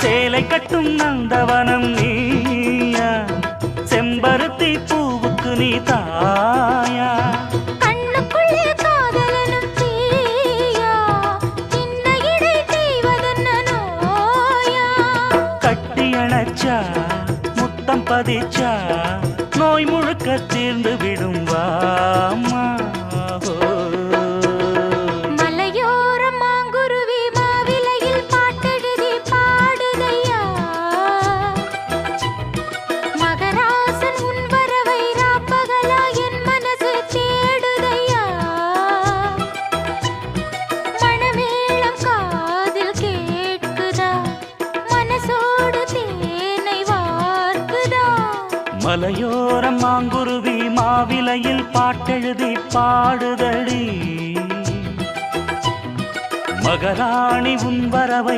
சேலை கட்டும் நந்தவனம் நீயா, செம்பருத்தி பூவுக்கு நீ தாயா. கண்ணுக்குள்ளே காதலனும் தீயா, சின்ன இடை செய்வதென்ன நோயா. கட்டி அணைச்சா முத்தம் பதிச்சா நோய் முழுக்க தீர்ந்து விடும் வாமா. மலையோரம் மாங்குருவி மாவிலையில் பாட்டெழுதி பாடுதையா, மகராசன் உன் வரவை ராப்பகலா என் மனசு தேடுதையா. மணமேளம் காதில் கேட்குதா, மனசோடு தேனை வார்க்குதா. மலையோரம் மாங்குருவி மாவிலையில் பாட்டெழுதி பாடுதடி, மகராணி உன் வரவை